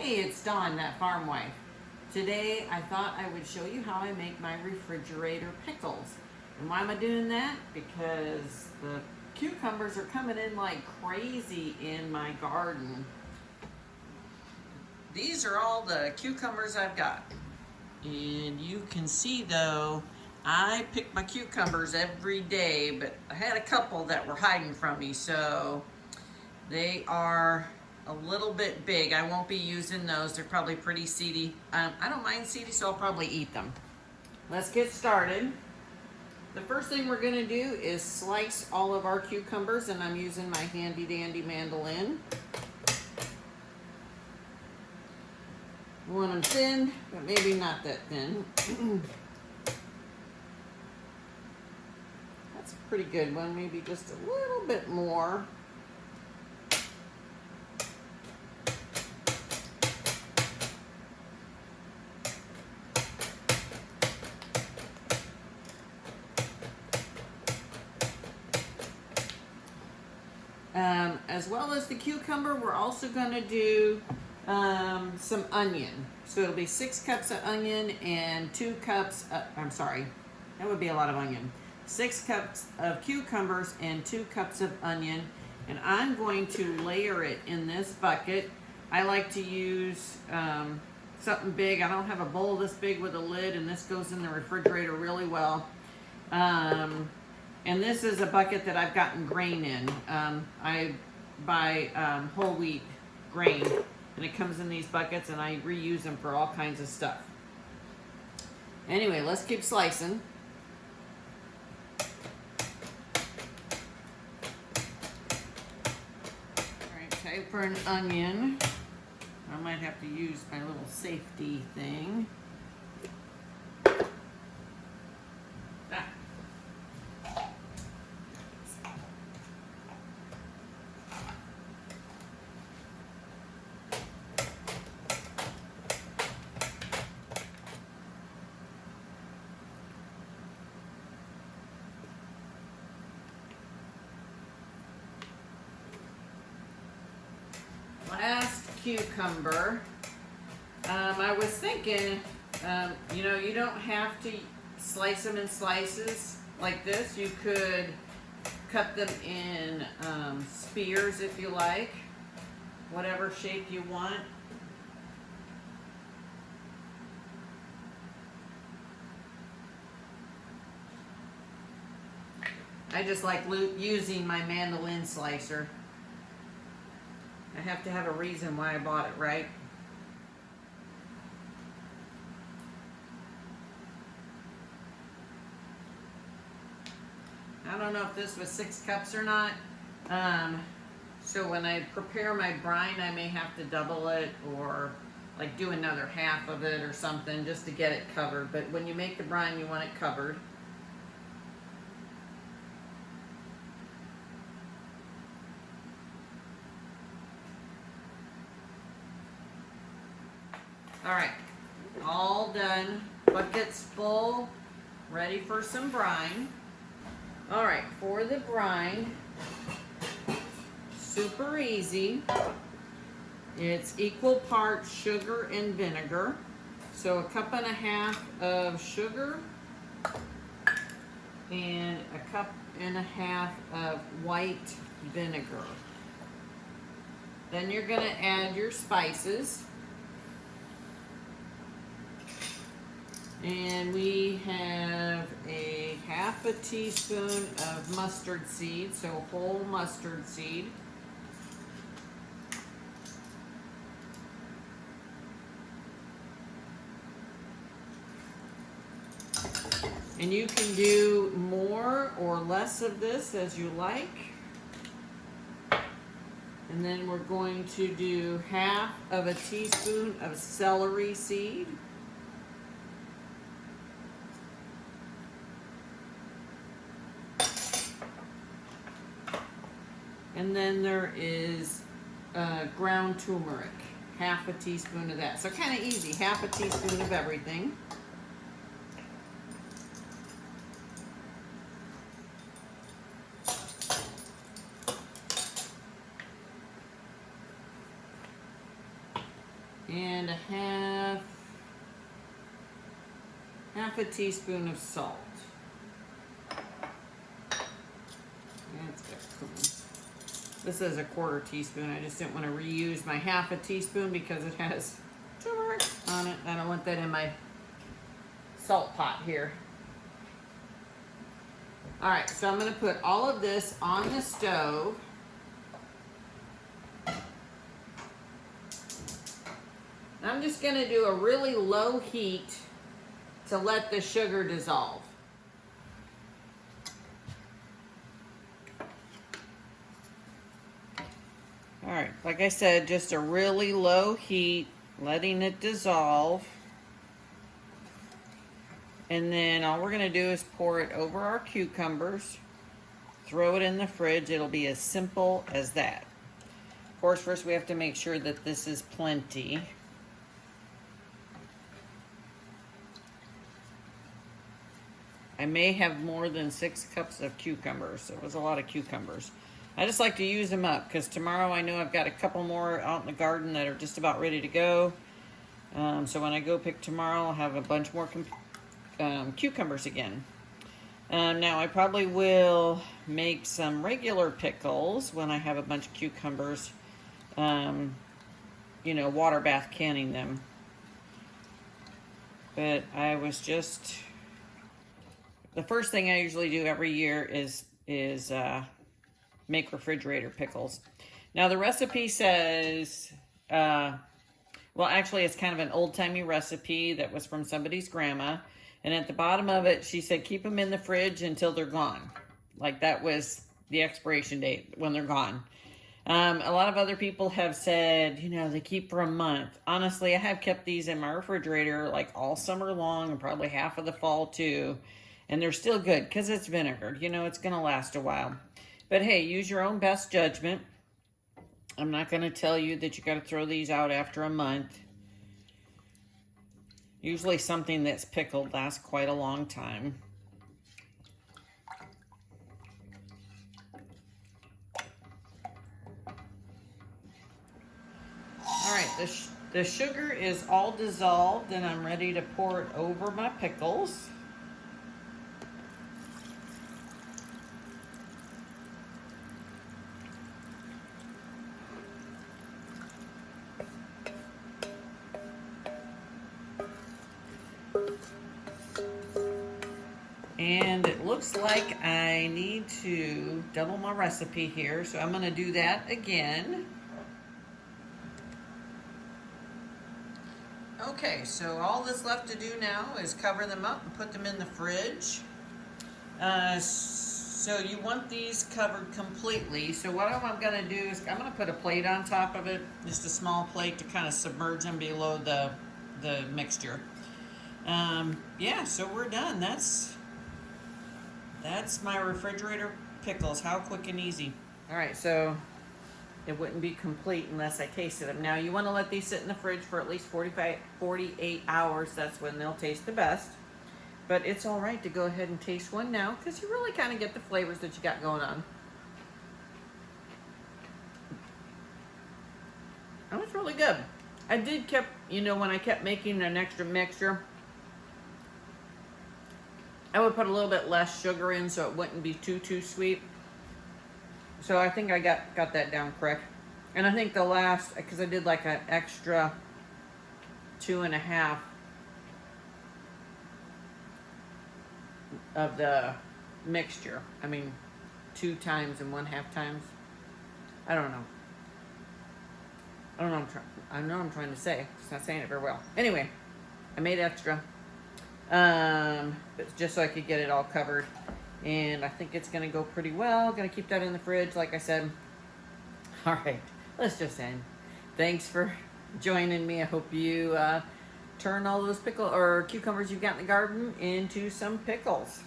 Hey, it's Dawn, that farm wife. Today I thought I would show you how I make my refrigerator pickles. And why am I doing that? Because the cucumbers are coming in like crazy in my garden. These are all the cucumbers I've got. And you can see though, I pick my cucumbers every day, but I had a couple that were hiding from me, so they are a little bit big. I won't be using those. They're probably pretty seedy. I don't mind seedy, so I'll probably eat them. Let's get started. The first thing we're gonna do is slice all of our cucumbers, and I'm using my handy dandy mandolin. I want them thin, but maybe not that thin. That's a pretty good one, maybe just a little bit more. As well as the cucumber, we're also going to do some onion. So it'll be 6 cups of onion and 2 cups, I'm sorry, that would be a lot of onion. 6 cups of cucumbers and 2 cups of onion. And I'm going to layer it in this bucket. I like to use something big. I don't have a bowl this big with a lid, and this goes in the refrigerator really well. And this is a bucket that I've gotten grain in. I buy whole wheat grain, and it comes in these buckets, and I reuse them for all kinds of stuff. Anyway, let's keep slicing. All right, time for an onion. I might have to use my little safety thing. Last cucumber. I was thinking, you don't have to slice them in slices like this. You could cut them in spears if you like, whatever shape you want. I just like using my mandolin slicer. I have to have a reason why I bought it, right? I don't know if this was 6 cups or not. So when I prepare my brine, I may have to double it or like do another half of it or something just to get it covered. But when you make the brine, you want it covered. All right, all done. Bucket's full, ready for some brine. All right, for the brine, super easy. It's equal parts sugar and vinegar. So 1.5 cups of sugar and 1.5 cups of white vinegar. Then you're gonna add your spices. And we have a 1/2 teaspoon of mustard seed, so whole mustard seed. And you can do more or less of this as you like. And then we're going to do 1/2 teaspoon of celery seed. And then there is ground turmeric, 1/2 teaspoon of that. So kind of easy, 1/2 teaspoon of everything. and half a teaspoon of salt. That's good. This is a quarter teaspoon. I just didn't want to reuse my half a teaspoon because it has turmeric on it. I don't want that in my salt pot here. All right, so I'm going to put all of this on the stove. I'm just going to do a really low heat to let the sugar dissolve. All right, like I said, just a really low heat, letting it dissolve. And then all we're gonna do is pour it over our cucumbers, throw it in the fridge. It'll be as simple as that. Of course, first we have to make sure that this is plenty. I may have more than 6 cups of cucumbers. It was a lot of cucumbers. I just like to use them up because tomorrow I know I've got a couple more out in the garden that are just about ready to go. So when I go pick tomorrow, I'll have a bunch more cucumbers again. Now I probably will make some regular pickles when I have a bunch of cucumbers, you know, water bath canning them. But I was just, the first thing I usually do every year is make refrigerator pickles. Now the recipe says, well actually it's kind of an old-timey recipe that was from somebody's grandma. And at the bottom of it, she said, keep them in the fridge until they're gone. Like that was the expiration date, when they're gone. A lot of other people have said, you know, they keep for a month. Honestly, I have kept these in my refrigerator like all summer long and probably half of the fall too. And they're still good because it's vinegar. You know, it's going to last a while. But hey, use your own best judgment. I'm not going to tell you that you got to throw these out after a month. Usually something that's pickled lasts quite a long time. All right, the sugar is all dissolved and I'm ready to pour it over my pickles. And it looks like I need to double my recipe here, so I'm going to do that again. Okay, so all that's left to do now is cover them up and put them in the fridge. So you want these covered completely. So what I'm going to do is I'm going to put a plate on top of it, just a small plate to kind of submerge them below the mixture. Yeah, so we're done. That's my refrigerator pickles. How quick and easy. All right, so it wouldn't be complete unless I tasted them. Now you want to let these sit in the fridge for at least 48 hours. That's when they'll taste the best. But it's all right to go ahead and taste one now because you really kind of get the flavors that you got going on. That was really good. I did keep, you know, when I kept making an extra mixture, I would put a little bit less sugar in so it wouldn't be too sweet. So I think I got that down correct. And I think the last, because I did like an extra 2.5 of the mixture. I mean, 2 times and 1/2 times. I don't know. I know I'm trying to say. Just not saying it very well. Anyway, I made extra. Just so I could get it all covered. And I think it's going to go pretty well. Going to keep that in the fridge, like I said. All right, let's just end. Thanks for joining me. I hope you turn all those cucumbers you've got in the garden into some pickles.